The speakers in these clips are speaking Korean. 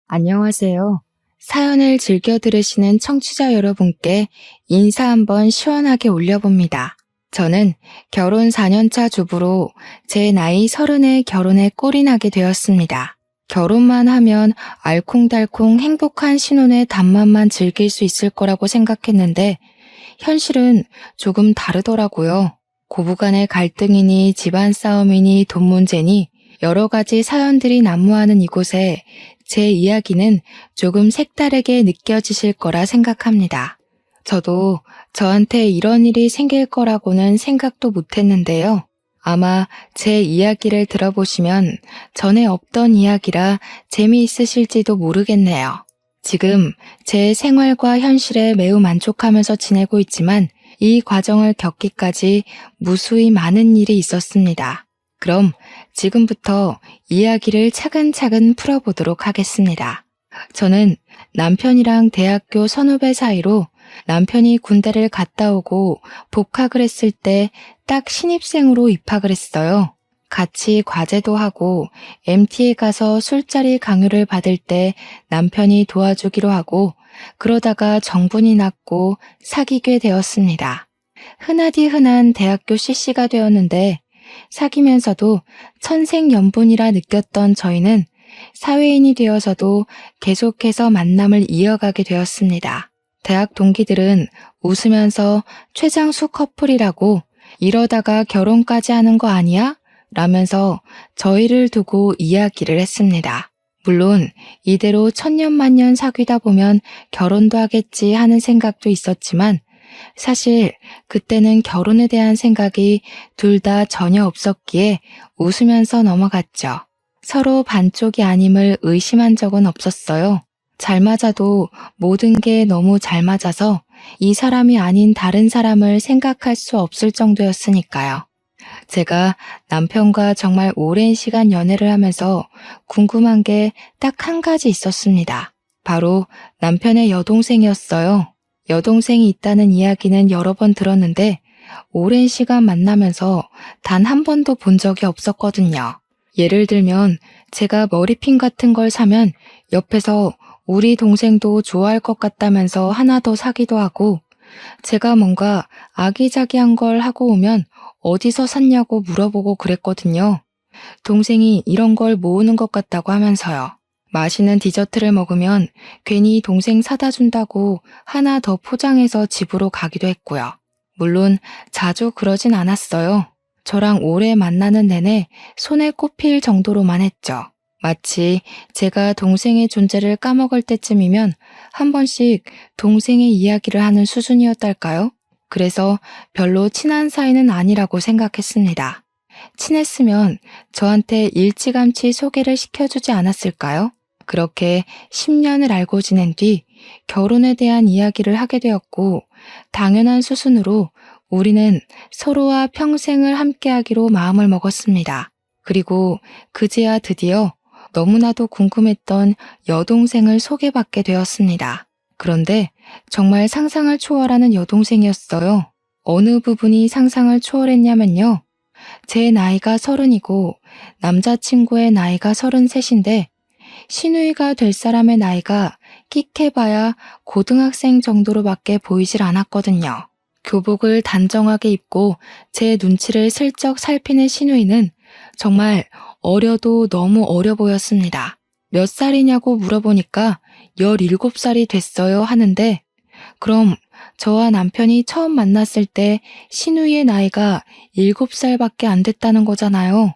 안녕하세요. 사연을 즐겨 들으시는 청취자 여러분께 인사 한번 시원하게 올려봅니다. 저는 결혼 4년차 주부로 제 나이 30에 결혼에 꼴이 나게 되었습니다. 결혼만 하면 알콩달콩 행복한 신혼의 단맛만 즐길 수 있을 거라고 생각했는데 현실은 조금 다르더라고요. 고부간의 갈등이니 집안 싸움이니 돈 문제니 여러 가지 사연들이 난무하는 이곳에 제 이야기는 조금 색다르게 느껴지실 거라 생각합니다. 저도 저한테 이런 일이 생길 거라고는 생각도 못 했는데요. 아마 제 이야기를 들어보시면 전에 없던 이야기라 재미있으실지도 모르겠네요. 지금 제 생활과 현실에 매우 만족하면서 지내고 있지만 이 과정을 겪기까지 무수히 많은 일이 있었습니다. 그럼 지금부터 이야기를 차근차근 풀어보도록 하겠습니다. 저는 남편이랑 대학교 선후배 사이로 남편이 군대를 갔다 오고 복학을 했을 때 딱 신입생으로 입학을 했어요. 같이 과제도 하고 MT에 가서 술자리 강요를 받을 때 남편이 도와주기로 하고 그러다가 정분이 났고 사귀게 되었습니다. 흔하디 흔한 대학교 CC가 되었는데 사귀면서도 천생연분이라 느꼈던 저희는 사회인이 되어서도 계속해서 만남을 이어가게 되었습니다. 대학 동기들은 웃으면서 최장수 커플이라고 이러다가 결혼까지 하는 거 아니야? 라면서 저희를 두고 이야기를 했습니다. 물론 이대로 천년만년 사귀다 보면 결혼도 하겠지 하는 생각도 있었지만 사실 그때는 결혼에 대한 생각이 둘 다 전혀 없었기에 웃으면서 넘어갔죠. 서로 반쪽이 아님을 의심한 적은 없었어요. 잘 맞아도 모든 게 너무 잘 맞아서 이 사람이 아닌 다른 사람을 생각할 수 없을 정도였으니까요. 제가 남편과 정말 오랜 시간 연애를 하면서 궁금한 게 딱 한 가지 있었습니다. 바로 남편의 여동생이었어요. 여동생이 있다는 이야기는 여러 번 들었는데 오랜 시간 만나면서 단 한 번도 본 적이 없었거든요. 예를 들면 제가 머리핀 같은 걸 사면 옆에서 우리 동생도 좋아할 것 같다면서 하나 더 사기도 하고 제가 뭔가 아기자기한 걸 하고 오면 어디서 샀냐고 물어보고 그랬거든요. 동생이 이런 걸 모으는 것 같다고 하면서요. 맛있는 디저트를 먹으면 괜히 동생 사다 준다고 하나 더 포장해서 집으로 가기도 했고요. 물론 자주 그러진 않았어요. 저랑 오래 만나는 내내 손에 꼽힐 정도로만 했죠. 마치 제가 동생의 존재를 까먹을 때쯤이면 한 번씩 동생의 이야기를 하는 수준이었달까요? 그래서 별로 친한 사이는 아니라고 생각했습니다. 친했으면 저한테 일찌감치 소개를 시켜주지 않았을까요? 그렇게 10년을 알고 지낸 뒤 결혼에 대한 이야기를 하게 되었고 당연한 수순으로 우리는 서로와 평생을 함께하기로 마음을 먹었습니다. 그리고 그제야 드디어 너무나도 궁금했던 여동생을 소개받게 되었습니다. 그런데 정말 상상을 초월하는 여동생이었어요. 어느 부분이 상상을 초월했냐면요. 제 나이가 30이고 남자친구의 나이가 33인데 시누이가 될 사람의 나이가 끽해봐야 고등학생 정도로밖에 보이질 않았거든요. 교복을 단정하게 입고 제 눈치를 슬쩍 살피는 시누이는 정말 어려도 너무 어려 보였습니다. 몇 살이냐고 물어보니까 17살이 됐어요 하는데 그럼 저와 남편이 처음 만났을 때 시누이의 나이가 7살밖에 안 됐다는 거잖아요.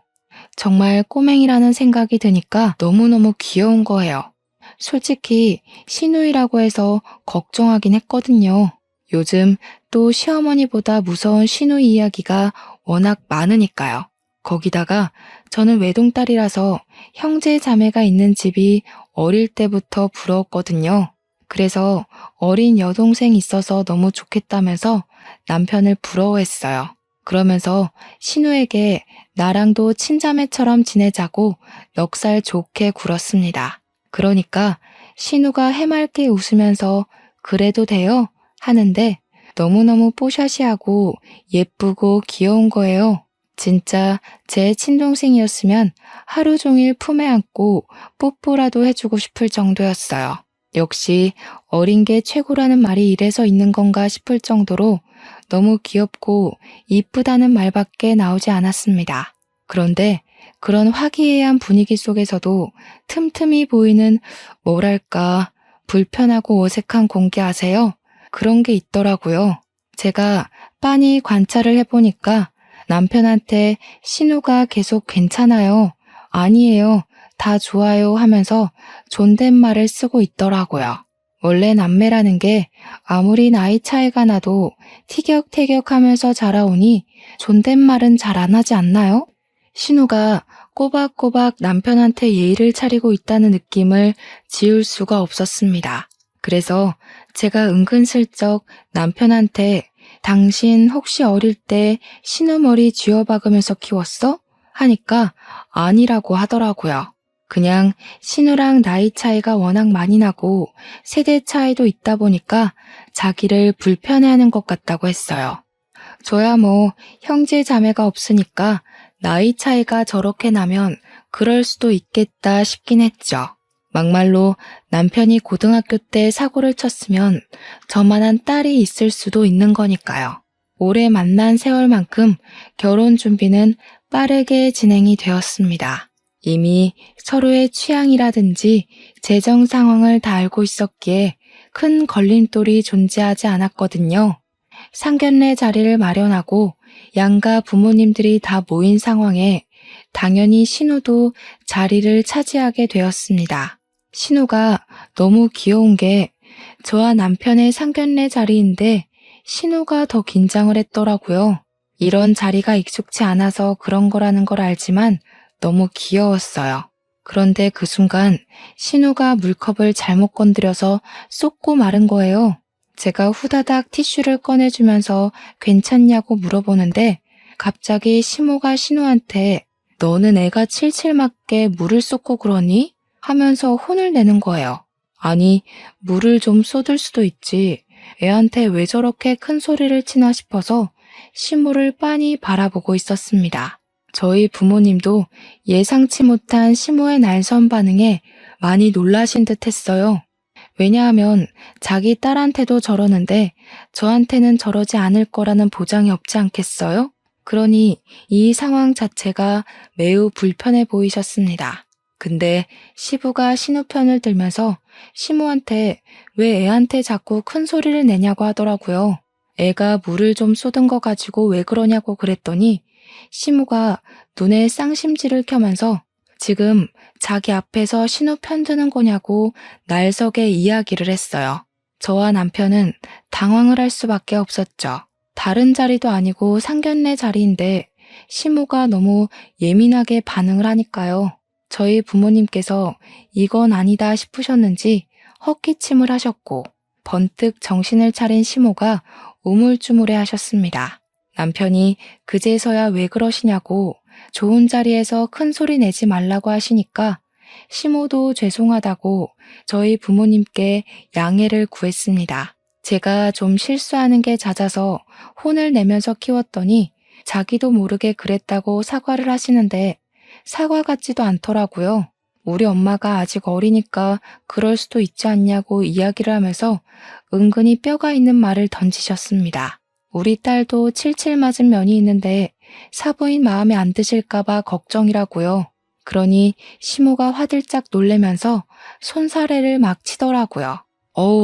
정말 꼬맹이라는 생각이 드니까 너무너무 귀여운 거예요. 솔직히 시누이라고 해서 걱정하긴 했거든요. 요즘 또 시어머니보다 무서운 시누이 이야기가 워낙 많으니까요. 거기다가 저는 외동딸이라서 형제 자매가 있는 집이 어릴 때부터 부러웠거든요. 그래서 어린 여동생 있어서 너무 좋겠다면서 남편을 부러워했어요. 그러면서 신우에게 나랑도 친자매처럼 지내자고 넉살 좋게 굴었습니다. 그러니까 신우가 해맑게 웃으면서 그래도 돼요? 하는데 너무너무 뽀샤시하고 예쁘고 귀여운 거예요. 진짜 제 친동생이었으면 하루 종일 품에 안고 뽀뽀라도 해주고 싶을 정도였어요. 역시 어린 게 최고라는 말이 이래서 있는 건가 싶을 정도로 너무 귀엽고 이쁘다는 말밖에 나오지 않았습니다. 그런데 그런 화기애애한 분위기 속에서도 틈틈이 보이는 뭐랄까 불편하고 어색한 공기 아세요? 그런 게 있더라고요. 제가 빤히 관찰을 해보니까 남편한테 신우가 계속 괜찮아요. 아니에요. 다 좋아요 하면서 존댓말을 쓰고 있더라고요. 원래 남매라는 게 아무리 나이 차이가 나도 티격태격하면서 자라오니 존댓말은 잘 안 하지 않나요? 신우가 꼬박꼬박 남편한테 예의를 차리고 있다는 느낌을 지울 수가 없었습니다. 그래서 제가 은근슬쩍 남편한테 당신 혹시 어릴 때 신우 머리 쥐어박으면서 키웠어? 하니까 아니라고 하더라고요. 그냥 신우랑 나이 차이가 워낙 많이 나고 세대 차이도 있다 보니까 자기를 불편해하는 것 같다고 했어요. 저야 뭐 형제 자매가 없으니까 나이 차이가 저렇게 나면 그럴 수도 있겠다 싶긴 했죠. 막말로 남편이 고등학교 때 사고를 쳤으면 저만한 딸이 있을 수도 있는 거니까요. 오래 만난 세월만큼 결혼 준비는 빠르게 진행이 되었습니다. 이미 서로의 취향이라든지 재정 상황을 다 알고 있었기에 큰 걸림돌이 존재하지 않았거든요. 상견례 자리를 마련하고 양가 부모님들이 다 모인 상황에 당연히 신우도 자리를 차지하게 되었습니다. 신우가 너무 귀여운 게 저와 남편의 상견례 자리인데 신우가 더 긴장을 했더라고요. 이런 자리가 익숙치 않아서 그런 거라는 걸 알지만 너무 귀여웠어요. 그런데 그 순간 신우가 물컵을 잘못 건드려서 쏟고 마른 거예요. 제가 후다닥 티슈를 꺼내주면서 괜찮냐고 물어보는데 갑자기 시모가 신우한테 너는 애가 칠칠 맞게 물을 쏟고 그러니? 하면서 혼을 내는 거예요. 아니, 물을 좀 쏟을 수도 있지. 애한테 왜 저렇게 큰 소리를 치나 싶어서 시모를 빤히 바라보고 있었습니다. 저희 부모님도 예상치 못한 시모의 날선 반응에 많이 놀라신 듯 했어요. 왜냐하면 자기 딸한테도 저러는데 저한테는 저러지 않을 거라는 보장이 없지 않겠어요? 그러니 이 상황 자체가 매우 불편해 보이셨습니다. 근데 시부가 신우 편을 들면서 시모한테 왜 애한테 자꾸 큰 소리를 내냐고 하더라고요. 애가 물을 좀 쏟은 거 가지고 왜 그러냐고 그랬더니 시모가 눈에 쌍심지를 켜면서 지금 자기 앞에서 신우 편드는 거냐고 날석에 이야기를 했어요. 저와 남편은 당황을 할 수밖에 없었죠. 다른 자리도 아니고 상견례 자리인데 시모가 너무 예민하게 반응을 하니까요. 저희 부모님께서 이건 아니다 싶으셨는지 헛기침을 하셨고 번뜩 정신을 차린 시모가 우물쭈물해 하셨습니다. 남편이 그제서야 왜 그러시냐고 좋은 자리에서 큰 소리 내지 말라고 하시니까 시모도 죄송하다고 저희 부모님께 양해를 구했습니다. 제가 좀 실수하는 게 잦아서 혼을 내면서 키웠더니 자기도 모르게 그랬다고 사과를 하시는데 사과 같지도 않더라고요. 우리 엄마가 아직 어리니까 그럴 수도 있지 않냐고 이야기를 하면서 은근히 뼈가 있는 말을 던지셨습니다. 우리 딸도 칠칠 맞은 면이 있는데 사부인 마음에 안 드실까봐 걱정이라고요. 그러니 시모가 화들짝 놀래면서 손사래를 막 치더라고요.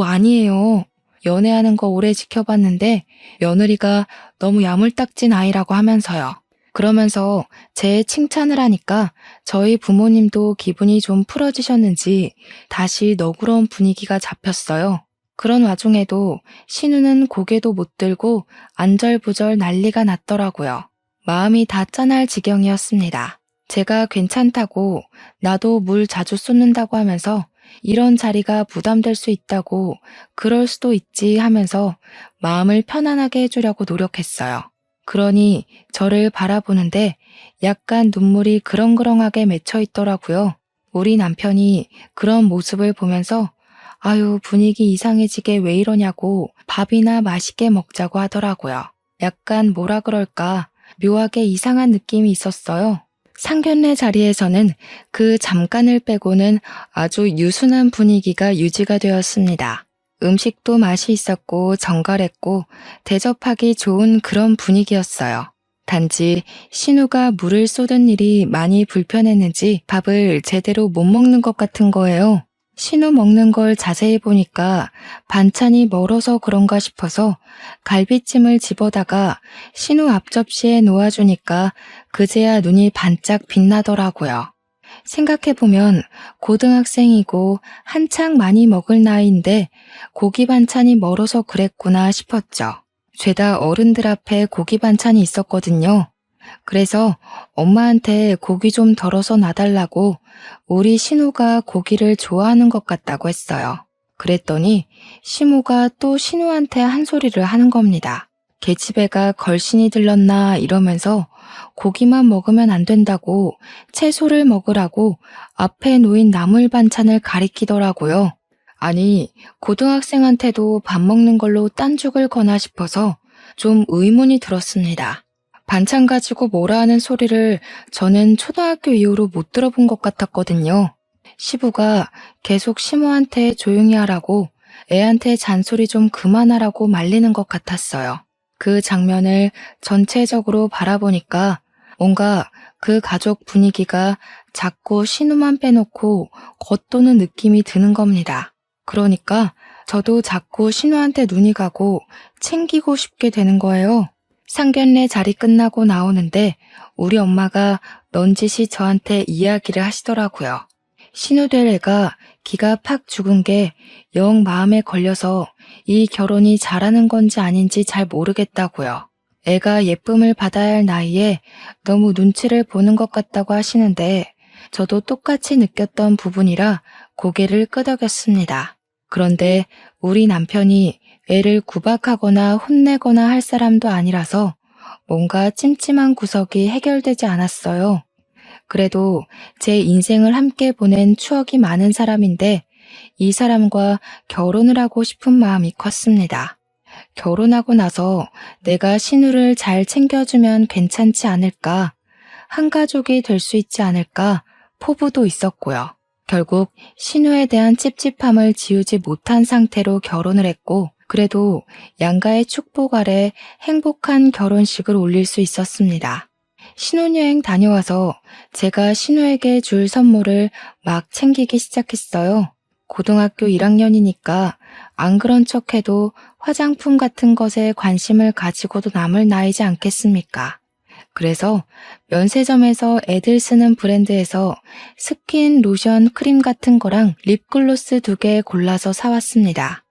아니에요. 연애하는 거 오래 지켜봤는데 며느리가 너무 야물딱진 아이라고 하면서요. 그러면서 제 칭찬을 하니까 저희 부모님도 기분이 좀 풀어지셨는지 다시 너그러운 분위기가 잡혔어요. 그런 와중에도 신우는 고개도 못 들고 안절부절 난리가 났더라고요. 마음이 다 짠할 지경이었습니다. 제가 괜찮다고 나도 물 자주 쏟는다고 하면서 이런 자리가 부담될 수 있다고 그럴 수도 있지 하면서 마음을 편안하게 해주려고 노력했어요. 그러니 저를 바라보는데 약간 눈물이 그렁그렁하게 맺혀 있더라고요. 우리 남편이 그런 모습을 보면서 아유 분위기 이상해지게 왜 이러냐고 밥이나 맛있게 먹자고 하더라고요. 약간 뭐라 그럴까 묘하게 이상한 느낌이 있었어요. 상견례 자리에서는 그 잠깐을 빼고는 아주 유순한 분위기가 유지가 되었습니다. 음식도 맛이 있었고 정갈했고 대접하기 좋은 그런 분위기였어요. 단지 신우가 물을 쏟은 일이 많이 불편했는지 밥을 제대로 못 먹는 것 같은 거예요. 신우 먹는 걸 자세히 보니까 반찬이 멀어서 그런가 싶어서 갈비찜을 집어다가 신우 앞접시에 놓아주니까 그제야 눈이 반짝 빛나더라고요. 생각해보면 고등학생이고 한창 많이 먹을 나이인데 고기 반찬이 멀어서 그랬구나 싶었죠. 죄다 어른들 앞에 고기 반찬이 있었거든요. 그래서 엄마한테 고기 좀 덜어서 놔달라고 우리 신우가 고기를 좋아하는 것 같다고 했어요. 그랬더니 시모가 또 신우한테 한 소리를 하는 겁니다. 계집애가 걸신이 들렀나 이러면서 고기만 먹으면 안 된다고 채소를 먹으라고 앞에 놓인 나물 반찬을 가리키더라고요. 아니, 고등학생한테도 밥 먹는 걸로 딴죽을 거나 싶어서 좀 의문이 들었습니다. 반찬 가지고 뭐라 하는 소리를 저는 초등학교 이후로 못 들어본 것 같았거든요. 시부가 계속 시모한테 조용히 하라고 애한테 잔소리 좀 그만하라고 말리는 것 같았어요. 그 장면을 전체적으로 바라보니까 뭔가 그 가족 분위기가 자꾸 신우만 빼놓고 겉도는 느낌이 드는 겁니다. 그러니까 저도 자꾸 신우한테 눈이 가고 챙기고 싶게 되는 거예요. 상견례 자리 끝나고 나오는데 우리 엄마가 넌지시 저한테 이야기를 하시더라고요. 신우 될 애가 기가 팍 죽은 게 영 마음에 걸려서 이 결혼이 잘하는 건지 아닌지 잘 모르겠다고요. 애가 예쁨을 받아야 할 나이에 너무 눈치를 보는 것 같다고 하시는데 저도 똑같이 느꼈던 부분이라 고개를 끄덕였습니다. 그런데 우리 남편이 애를 구박하거나 혼내거나 할 사람도 아니라서 뭔가 찜찜한 구석이 해결되지 않았어요. 그래도 제 인생을 함께 보낸 추억이 많은 사람인데 이 사람과 결혼을 하고 싶은 마음이 컸습니다. 결혼하고 나서 내가 신우를 잘 챙겨주면 괜찮지 않을까, 한 가족이 될 수 있지 않을까 포부도 있었고요. 결국 신우에 대한 찝찝함을 지우지 못한 상태로 결혼을 했고 그래도 양가의 축복 아래 행복한 결혼식을 올릴 수 있었습니다. 신혼여행 다녀와서 제가 신우에게 줄 선물을 막 챙기기 시작했어요. 고등학교 1학년이니까 안 그런 척해도 화장품 같은 것에 관심을 가지고도 남을 나이지 않겠습니까? 그래서 면세점에서 애들 쓰는 브랜드에서 스킨, 로션, 크림 같은 거랑 립글로스 2개 골라서 사왔습니다.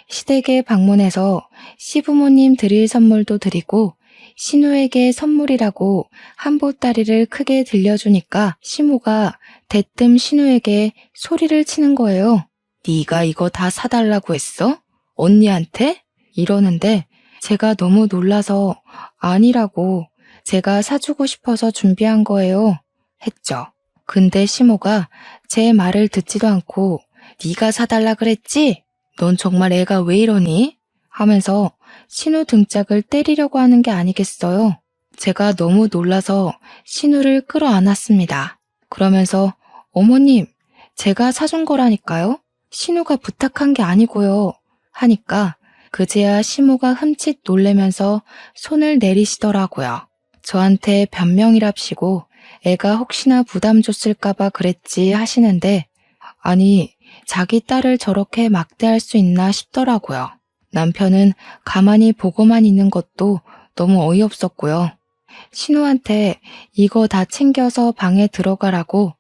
시댁에 방문해서 시부모님 드릴 선물도 드리고 신우에게 선물이라고 한보따리를 크게 들려주니까 시모가 대뜸 신우에게 소리를 치는 거예요. 네가 이거 다 사달라고 했어? 언니한테? 이러는데 제가 너무 놀라서 아니라고 제가 사주고 싶어서 준비한 거예요. 했죠. 근데 시모가 제 말을 듣지도 않고 네가 사달라 그랬지? 넌 정말 애가 왜 이러니? 하면서 신우 등짝을 때리려고 하는 게 아니겠어요. 제가 너무 놀라서 신우를 끌어안았습니다. 그러면서 어머님, 제가 사준 거라니까요. 신우가 부탁한 게 아니고요. 하니까 그제야 시모가 흠칫 놀래면서 손을 내리시더라고요. 저한테 변명이랍시고 애가 혹시나 부담 줬을까봐 그랬지 하시는데 아니 자기 딸을 저렇게 막대할 수 있나 싶더라고요. 남편은 가만히 보고만 있는 것도 너무 어이없었고요. 신우한테 이거 다 챙겨서 방에 들어가라고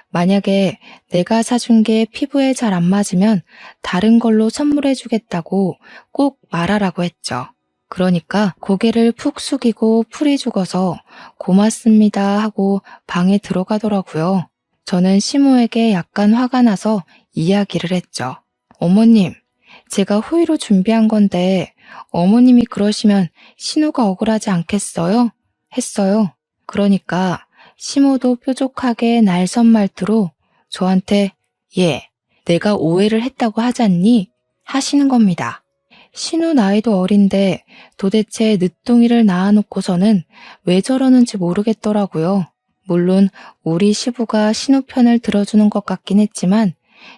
만약에 내가 사준 게 피부에 잘 안 맞으면 다른 걸로 선물해 주겠다고 꼭 말하라고 했죠. 그러니까 고개를 푹 숙이고 풀이 죽어서 고맙습니다 하고 방에 들어가더라고요. 저는 시모에게 약간 화가 나서 이야기를 했죠. 어머님, 제가 호의로 준비한 건데 어머님이 그러시면 신우가 억울하지 않겠어요? 했어요. 그러니까 시모도 뾰족하게 날선 말투로 저한테 내가 오해를 했다고 하잖니? 하시는 겁니다. 신우 나이도 어린데 도대체 늦둥이를 낳아놓고서는 왜 저러는지 모르겠더라고요. 물론 우리 시부가 신우 편을 들어주는 것 같긴 했지만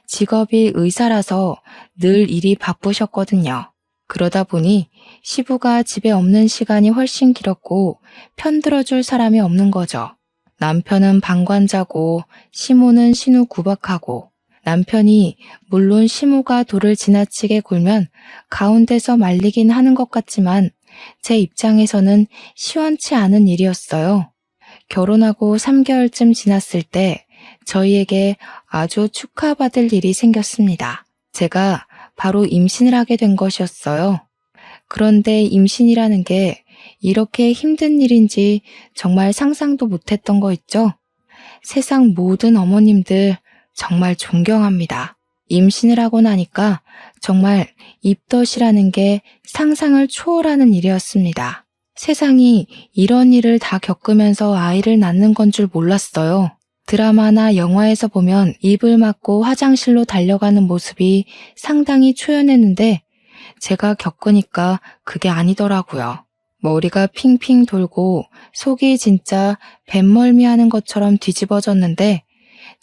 직업이 의사라서 늘 일이 바쁘셨거든요. 그러다 보니 시부가 집에 없는 시간이 훨씬 길었고 편 들어줄 사람이 없는 거죠. 남편은 방관자고 시모는 신우 구박하고 남편이 물론 시모가 돌을 지나치게 굴면 가운데서 말리긴 하는 것 같지만 제 입장에서는 시원치 않은 일이었어요. 결혼하고 3개월쯤 지났을 때 저희에게 아주 축하받을 일이 생겼습니다. 제가 바로 임신을 하게 된 것이었어요. 그런데 임신이라는 게 이렇게 힘든 일인지 정말 상상도 못했던 거 있죠? 세상 모든 어머님들 정말 존경합니다. 임신을 하고 나니까 정말 입덧이라는 게 상상을 초월하는 일이었습니다. 세상이 이런 일을 다 겪으면서 아이를 낳는 건 줄 몰랐어요. 드라마나 영화에서 보면 입을 막고 화장실로 달려가는 모습이 상당히 초연했는데 제가 겪으니까 그게 아니더라고요. 머리가 핑핑 돌고 속이 진짜 뱃멀미 하는 것처럼 뒤집어졌는데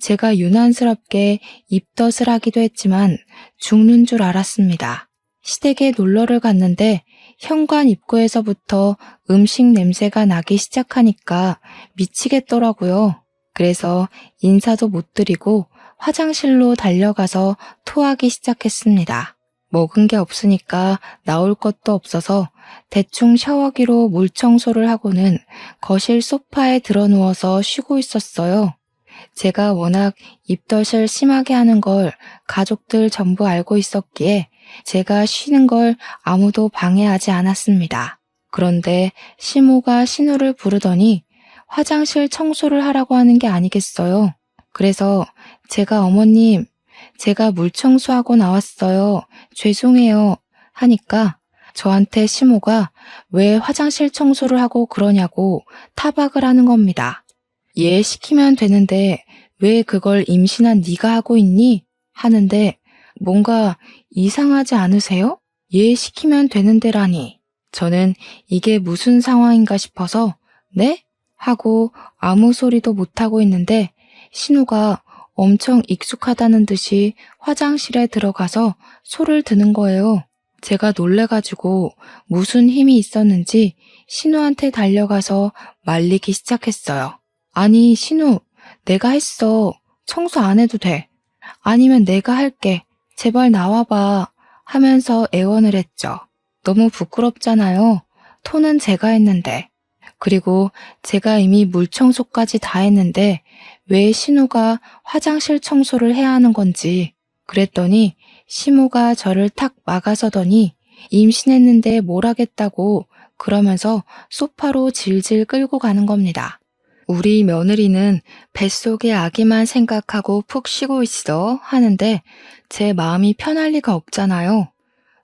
제가 유난스럽게 입덧을 하기도 했지만 죽는 줄 알았습니다. 시댁에 놀러를 갔는데 현관 입구에서부터 음식 냄새가 나기 시작하니까 미치겠더라고요. 그래서 인사도 못 드리고 화장실로 달려가서 토하기 시작했습니다. 먹은 게 없으니까 나올 것도 없어서 대충 샤워기로 물 청소를 하고는 거실 소파에 드러누워서 쉬고 있었어요. 제가 워낙 입덧을 심하게 하는 걸 가족들 전부 알고 있었기에 제가 쉬는 걸 아무도 방해하지 않았습니다. 그런데 시모가 신우를 부르더니 화장실 청소를 하라고 하는 게 아니겠어요. 그래서 제가 어머님, 제가 물 청소하고 나왔어요. 죄송해요. 하니까 저한테 시모가 왜 화장실 청소를 하고 그러냐고 타박을 하는 겁니다. 얘 시키면 되는데 왜 그걸 임신한 네가 하고 있니? 하는데 뭔가 이상하지 않으세요? 얘 시키면 되는데라니. 저는 이게 무슨 상황인가 싶어서 네? 하고 아무 소리도 못하고 있는데 신우가 엄청 익숙하다는 듯이 화장실에 들어가서 소를 드는 거예요. 제가 놀래가지고 무슨 힘이 있었는지 신우한테 달려가서 말리기 시작했어요. 아니, 신우, 내가 했어. 청소 안 해도 돼. 아니면 내가 할게. 제발 나와봐. 하면서 애원을 했죠. 너무 부끄럽잖아요. 토는 제가 했는데. 그리고 제가 이미 물 청소까지 다 했는데 왜 신우가 화장실 청소를 해야 하는 건지. 그랬더니 시모가 저를 탁 막아서더니 임신했는데 뭘 하겠다고 그러면서 소파로 질질 끌고 가는 겁니다. 우리 며느리는 뱃속의 아기만 생각하고 푹 쉬고 있어 하는데 제 마음이 편할 리가 없잖아요.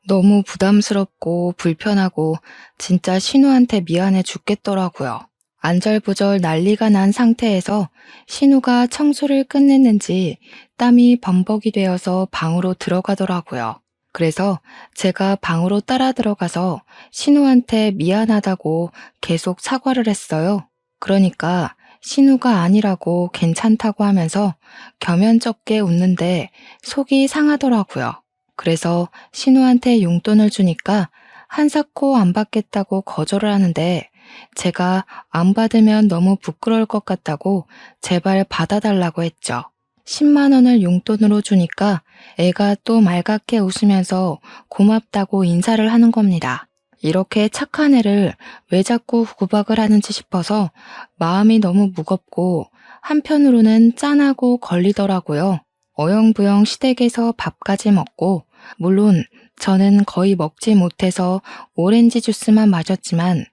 너무 부담스럽고 불편하고 진짜 신우한테 미안해 죽겠더라고요. 안절부절 난리가 난 상태에서 신우가 청소를 끝냈는지 땀이 범벅이 되어서 방으로 들어가더라고요. 그래서 제가 방으로 따라 들어가서 신우한테 미안하다고 계속 사과를 했어요. 그러니까 신우가 아니라고 괜찮다고 하면서 겸연쩍게 웃는데 속이 상하더라고요. 그래서 신우한테 용돈을 주니까 한사코 안 받겠다고 거절을 하는데 제가 안 받으면 너무 부끄러울 것 같다고 제발 받아달라고 했죠. 10만 원을 용돈으로 주니까 애가 또 말갛게 웃으면서 고맙다고 인사를 하는 겁니다. 이렇게 착한 애를 왜 자꾸 구박을 하는지 싶어서 마음이 너무 무겁고 한편으로는 짠하고 걸리더라고요. 어영부영 시댁에서 밥까지 먹고 물론 저는 거의 먹지 못해서 오렌지 주스만 마셨지만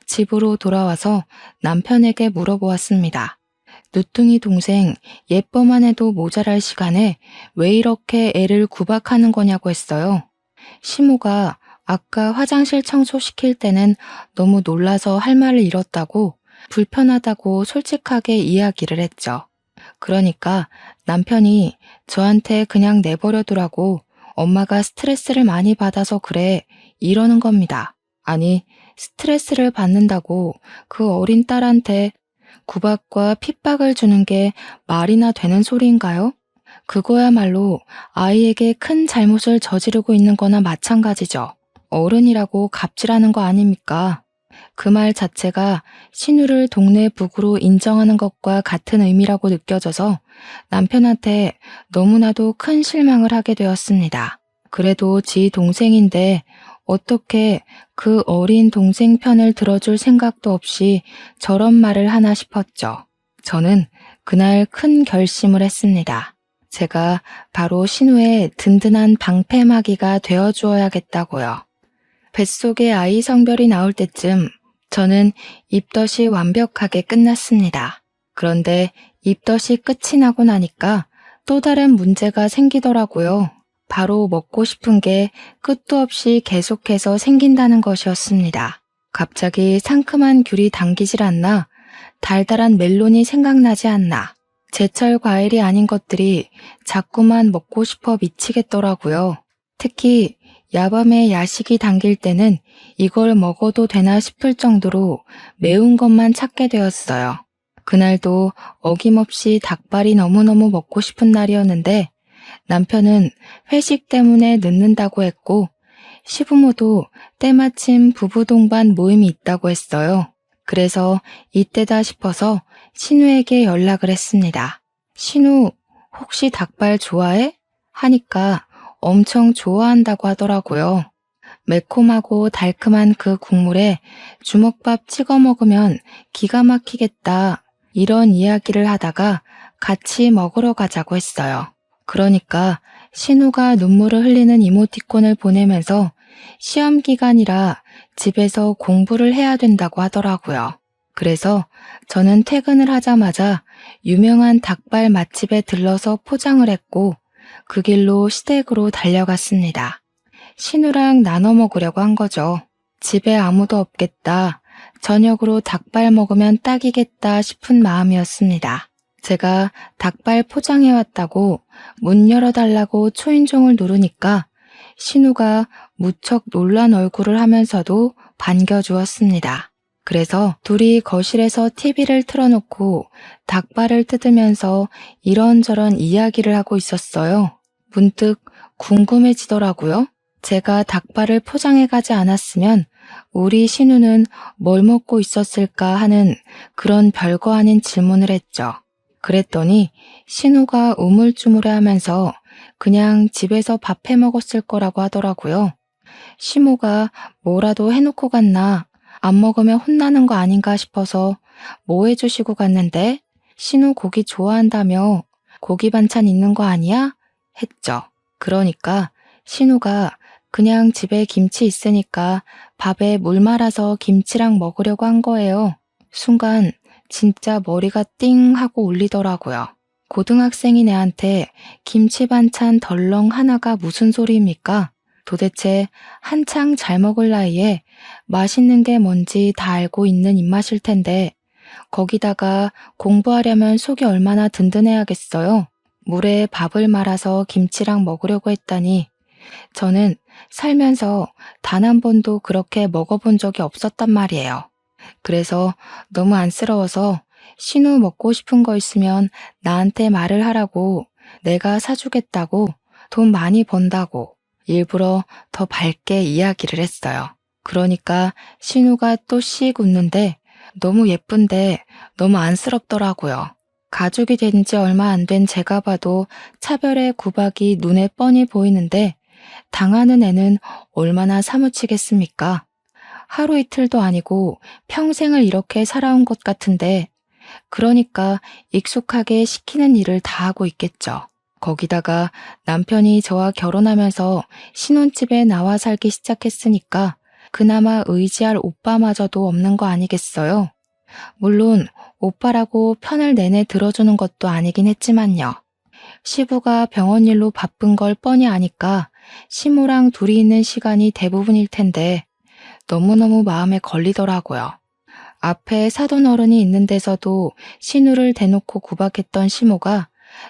집으로 돌아와서 남편에게 물어보았습니다. 누뚱이 동생 예뻐만 해도 모자랄 시간에 왜 이렇게 애를 구박하는 거냐고 했어요. 시모가 아까 화장실 청소시킬 때는 너무 놀라서 할 말을 잃었다고 불편하다고 솔직하게 이야기를 했죠. 그러니까 남편이 저한테 그냥 내버려두라고 엄마가 스트레스를 많이 받아서 그래 이러는 겁니다. 아니, 스트레스를 받는다고 그 어린 딸한테 구박과 핍박을 주는 게 말이나 되는 소리인가요? 그거야말로 아이에게 큰 잘못을 저지르고 있는 거나 마찬가지죠. 어른이라고 갑질하는 거 아닙니까? 그 말 자체가 신우를 동네 북으로 인정하는 것과 같은 의미라고 느껴져서 남편한테 너무나도 큰 실망을 하게 되었습니다. 그래도 지 동생인데 어떻게 그 어린 동생 편을 들어줄 생각도 없이 저런 말을 하나 싶었죠. 저는 그날 큰 결심을 했습니다. 제가 바로 신우의 든든한 방패막이가 되어주어야겠다고요. 뱃속에 아이 성별이 나올 때쯤 저는 입덧이 완벽하게 끝났습니다. 그런데 입덧이 끝이 나고 나니까 또 다른 문제가 생기더라고요. 바로 먹고 싶은 게 끝도 없이 계속해서 생긴다는 것이었습니다. 갑자기 상큼한 귤이 당기질 않나, 달달한 멜론이 생각나지 않나, 제철 과일이 아닌 것들이 자꾸만 먹고 싶어 미치겠더라고요. 특히 야밤에 야식이 당길 때는 이걸 먹어도 되나 싶을 정도로 매운 것만 찾게 되었어요. 그날도 어김없이 닭발이 너무너무 먹고 싶은 날이었는데 남편은 회식 때문에 늦는다고 했고 시부모도 때마침 부부 동반 모임이 있다고 했어요. 그래서 이때다 싶어서 신우에게 연락을 했습니다. 신우, 혹시 닭발 좋아해? 하니까 엄청 좋아한다고 하더라고요. 매콤하고 달콤한 그 국물에 주먹밥 찍어 먹으면 기가 막히겠다. 이런 이야기를 하다가 같이 먹으러 가자고 했어요. 그러니까 신우가 눈물을 흘리는 이모티콘을 보내면서 시험 기간이라 집에서 공부를 해야 된다고 하더라고요. 그래서 저는 퇴근을 하자마자 유명한 닭발 맛집에 들러서 포장을 했고 그 길로 시댁으로 달려갔습니다. 신우랑 나눠 먹으려고 한 거죠. 집에 아무도 없겠다. 저녁으로 닭발 먹으면 딱이겠다 싶은 마음이었습니다. 제가 닭발 포장해왔다고 문 열어달라고 초인종을 누르니까 신우가 무척 놀란 얼굴을 하면서도 반겨주었습니다. 그래서 둘이 거실에서 TV를 틀어놓고 닭발을 뜯으면서 이런저런 이야기를 하고 있었어요. 문득 궁금해지더라고요. 제가 닭발을 포장해가지 않았으면 우리 신우는 뭘 먹고 있었을까 하는 그런 별거 아닌 질문을 했죠. 그랬더니 신우가 우물쭈물해하면서 그냥 집에서 밥 해 먹었을 거라고 하더라고요. 시모가 뭐라도 해놓고 갔나, 안 먹으면 혼나는 거 아닌가 싶어서 뭐 해주시고 갔는데 신우 고기 좋아한다며 고기 반찬 있는 거 아니야? 했죠. 그러니까 신우가 그냥 집에 김치 있으니까 밥에 물 말아서 김치랑 먹으려고 한 거예요. 순간 진짜 머리가 띵 하고 울리더라고요. 고등학생인 애한테 김치 반찬 덜렁 하나가 무슨 소리입니까? 도대체 한창 잘 먹을 나이에 맛있는 게 뭔지 다 알고 있는 입맛일 텐데 거기다가 공부하려면 속이 얼마나 든든해야겠어요. 물에 밥을 말아서 김치랑 먹으려고 했다니 저는 살면서 단 한 번도 그렇게 먹어본 적이 없었단 말이에요. 그래서 너무 안쓰러워서 신우 먹고 싶은 거 있으면 나한테 말을 하라고, 내가 사주겠다고, 돈 많이 번다고 일부러 더 밝게 이야기를 했어요. 그러니까 신우가 또 씩 웃는데 너무 예쁜데 너무 안쓰럽더라고요. 가족이 된 지 얼마 안 된 제가 봐도 차별의 구박이 눈에 뻔히 보이는데 당하는 애는 얼마나 사무치겠습니까? 하루 이틀도 아니고 평생을 이렇게 살아온 것 같은데 그러니까 익숙하게 시키는 일을 다 하고 있겠죠. 거기다가 남편이 저와 결혼하면서 신혼집에 나와 살기 시작했으니까 그나마 의지할 오빠마저도 없는 거 아니겠어요? 물론 오빠라고 편을 내내 들어주는 것도 아니긴 했지만요. 시부가 병원 일로 바쁜 걸 뻔히 아니까 시모랑 둘이 있는 시간이 대부분일 텐데 너무너무 마음에 걸리더라고요. 앞에 사돈 어른이 있는 데서도 신우를 대놓고 구박했던 시모가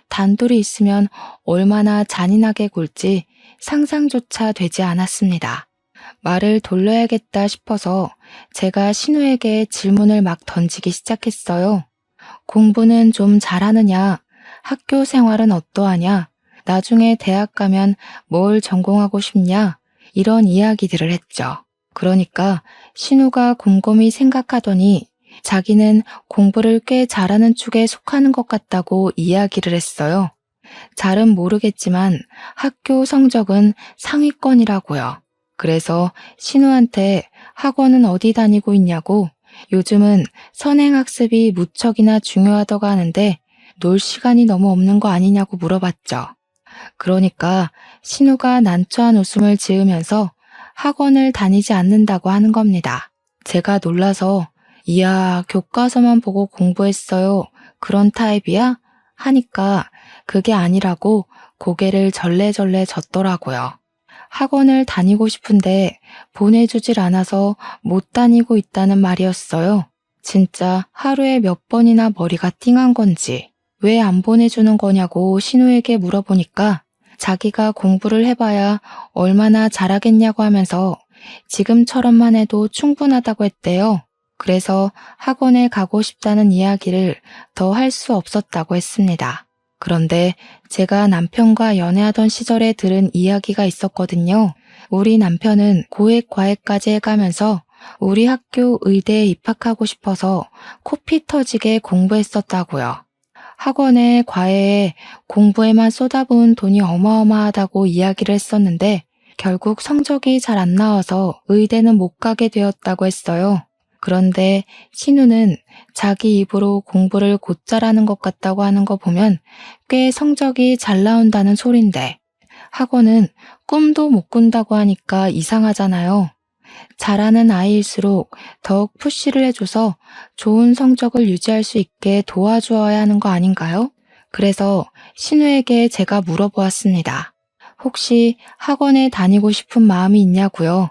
단둘이 있으면 얼마나 잔인하게 굴지 상상조차 되지 않았습니다. 말을 돌려야겠다 싶어서 제가 신우에게 질문을 막 던지기 시작했어요. 공부는 좀 잘하느냐? 학교 생활은 어떠하냐? 나중에 대학 가면 뭘 전공하고 싶냐? 이런 이야기들을 했죠. 그러니까 신우가 곰곰이 생각하더니 자기는 공부를 꽤 잘하는 축에 속하는 것 같다고 이야기를 했어요. 잘은 모르겠지만 학교 성적은 상위권이라고요. 그래서 신우한테 학원은 어디 다니고 있냐고 요즘은 선행학습이 무척이나 중요하다고 하는데 놀 시간이 너무 없는 거 아니냐고 물어봤죠. 그러니까 신우가 난처한 웃음을 지으면서 학원을 다니지 않는다고 하는 겁니다. 제가 놀라서 이야, 교과서만 보고 공부했어요. 그런 타입이야? 하니까 그게 아니라고 고개를 절레절레 젓더라고요. 학원을 다니고 싶은데 보내주질 않아서 못 다니고 있다는 말이었어요. 진짜 하루에 몇 번이나 머리가 띵한 건지 왜 안 보내주는 거냐고 신우에게 물어보니까 자기가 공부를 해봐야 얼마나 잘하겠냐고 하면서 지금처럼만 해도 충분하다고 했대요. 그래서 학원에 가고 싶다는 이야기를 더 할 수 없었다고 했습니다. 그런데 제가 남편과 연애하던 시절에 들은 이야기가 있었거든요. 우리 남편은 고액 과외까지 해가면서 우리 학교 의대에 입학하고 싶어서 코피 터지게 공부했었다고요. 학원에 과외에 공부에만 쏟아부은 돈이 어마어마하다고 이야기를 했었는데 결국 성적이 잘 안 나와서 의대는 못 가게 되었다고 했어요. 그런데 신우는 자기 입으로 공부를 곧잘 하는 것 같다고 하는 거 보면 꽤 성적이 잘 나온다는 소린데 학원은 꿈도 못 꾼다고 하니까 이상하잖아요. 잘하는 아이일수록 더욱 푸시를 해줘서 좋은 성적을 유지할 수 있게 도와주어야 하는 거 아닌가요? 그래서 신우에게 제가 물어보았습니다. 혹시 학원에 다니고 싶은 마음이 있냐고요?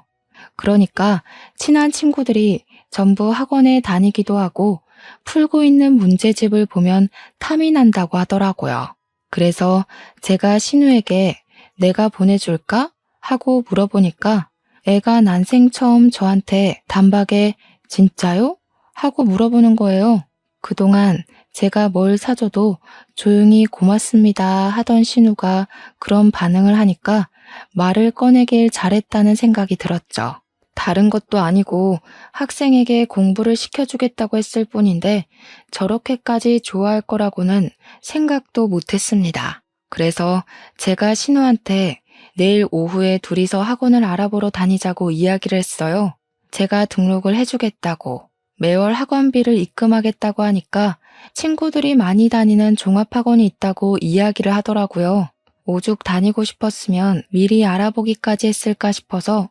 그러니까 친한 친구들이 전부 학원에 다니기도 하고 풀고 있는 문제집을 보면 탐이 난다고 하더라고요. 그래서 제가 신우에게 내가 보내줄까? 하고 물어보니까 애가 난생 처음 저한테 단박에 진짜요? 하고 물어보는 거예요. 그동안 제가 뭘 사줘도 조용히 고맙습니다 하던 신우가 그런 반응을 하니까 말을 꺼내길 잘했다는 생각이 들었죠. 다른 것도 아니고 학생에게 공부를 시켜주겠다고 했을 뿐인데 저렇게까지 좋아할 거라고는 생각도 못했습니다. 그래서 제가 신우한테 내일 오후에 둘이서 학원을 알아보러 다니자고 이야기를 했어요. 제가 등록을 해주겠다고 매월 학원비를 입금하겠다고 하니까 친구들이 많이 다니는 종합학원이 있다고 이야기를 하더라고요. 오죽 다니고 싶었으면 미리 알아보기까지 했을까 싶어서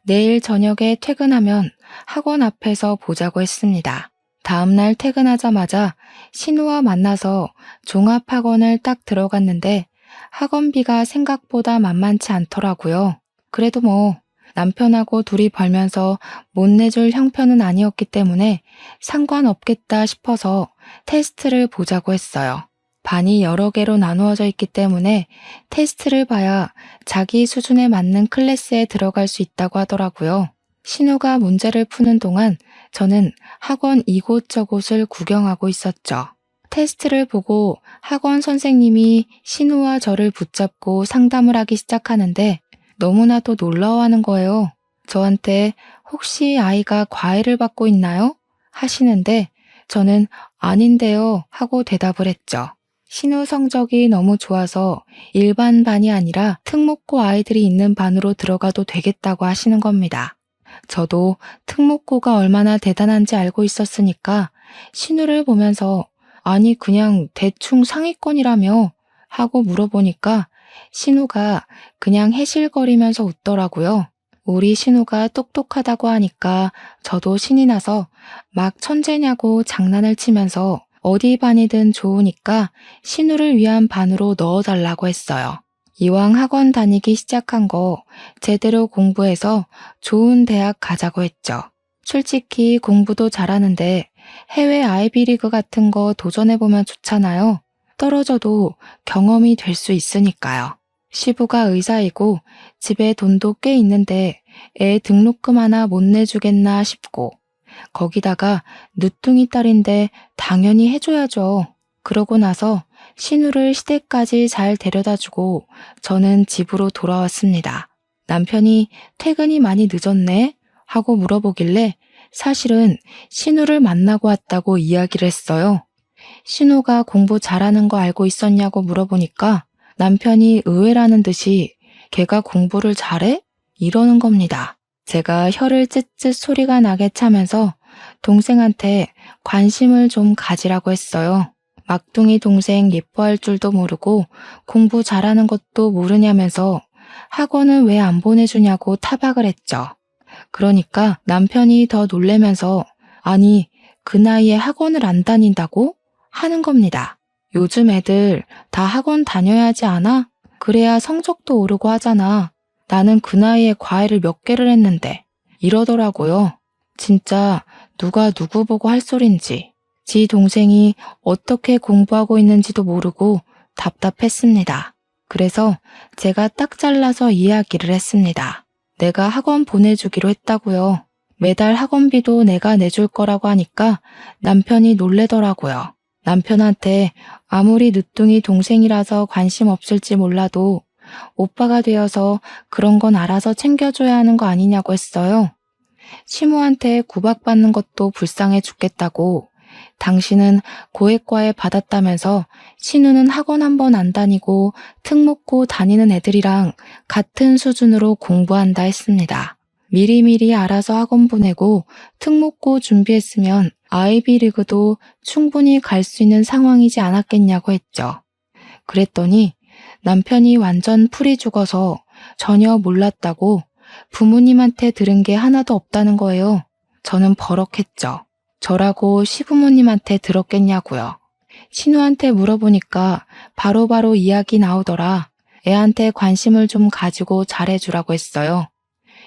내일 저녁에 퇴근하면 학원 앞에서 보자고 했습니다. 다음날 퇴근하자마자 신우와 만나서 종합학원을 딱 들어갔는데 학원비가 생각보다 만만치 않더라고요. 그래도 뭐 남편하고 둘이 벌면서 못 내줄 형편은 아니었기 때문에 상관없겠다 싶어서 테스트를 보자고 했어요. 반이 여러 개로 나누어져 있기 때문에 테스트를 봐야 자기 수준에 맞는 클래스에 들어갈 수 있다고 하더라고요. 신우가 문제를 푸는 동안 저는 학원 이곳저곳을 구경하고 있었죠. 테스트를 보고 학원 선생님이 신우와 저를 붙잡고 상담을 하기 시작하는데 너무나도 놀라워하는 거예요. 저한테 혹시 아이가 과외를 받고 있나요? 하시는데 저는 아닌데요 하고 대답을 했죠. 신우 성적이 너무 좋아서 일반 반이 아니라 특목고 아이들이 있는 반으로 들어가도 되겠다고 하시는 겁니다. 저도 특목고가 얼마나 대단한지 알고 있었으니까 신우를 보면서 아니 그냥 대충 상위권이라며 하고 물어보니까 신우가 그냥 해실거리면서 웃더라고요. 우리 신우가 똑똑하다고 하니까 저도 신이 나서 막 천재냐고 장난을 치면서 어디 반이든 좋으니까 신우를 위한 반으로 넣어달라고 했어요. 이왕 학원 다니기 시작한 거 제대로 공부해서 좋은 대학 가자고 했죠. 솔직히 공부도 잘하는데 해외 아이비리그 같은 거 도전해보면 좋잖아요. 떨어져도 경험이 될 수 있으니까요. 시부가 의사이고 집에 돈도 꽤 있는데 애 등록금 하나 못 내주겠나 싶고, 거기다가 늦둥이 딸인데 당연히 해줘야죠. 그러고 나서 신우를 시댁까지 잘 데려다주고 저는 집으로 돌아왔습니다. 남편이 퇴근이 많이 늦었네? 하고 물어보길래 사실은 신우를 만나고 왔다고 이야기를 했어요. 신우가 공부 잘하는 거 알고 있었냐고 물어보니까 남편이 의외라는 듯이 걔가 공부를 잘해? 이러는 겁니다. 제가 혀를 쯧쯧 소리가 나게 차면서 동생한테 관심을 좀 가지라고 했어요. 막둥이 동생 예뻐할 줄도 모르고 공부 잘하는 것도 모르냐면서 학원은 왜 안 보내주냐고 타박을 했죠. 그러니까 남편이 더 놀래면서 아니 그 나이에 학원을 안 다닌다고? 하는 겁니다. 요즘 애들 다 학원 다녀야 하지 않아? 그래야 성적도 오르고 하잖아. 나는 그 나이에 과외를 몇 개를 했는데 이러더라고요. 진짜 누가 누구 보고 할 소린지 지 동생이 어떻게 공부하고 있는지도 모르고 답답했습니다. 그래서 제가 딱 잘라서 이야기를 했습니다. 내가 학원 보내주기로 했다고요. 매달 학원비도 내가 내줄 거라고 하니까 남편이 놀래더라고요. 남편한테 아무리 늦둥이 동생이라서 관심 없을지 몰라도 오빠가 되어서 그런 건 알아서 챙겨줘야 하는 거 아니냐고 했어요. 시모한테 구박받는 것도 불쌍해 죽겠다고 당신은 고액과외 받았다면서 신우는 학원 한 번 안 다니고 특목고 다니는 애들이랑 같은 수준으로 공부한다 했습니다. 미리미리 알아서 학원 보내고 특목고 준비했으면 아이비리그도 충분히 갈 수 있는 상황이지 않았겠냐고 했죠. 그랬더니 남편이 완전 풀이 죽어서 전혀 몰랐다고 부모님한테 들은 게 하나도 없다는 거예요. 저는 버럭했죠. 저라고 시부모님한테 들었겠냐고요. 신우한테 물어보니까 바로바로 이야기 나오더라. 애한테 관심을 좀 가지고 잘해주라고 했어요.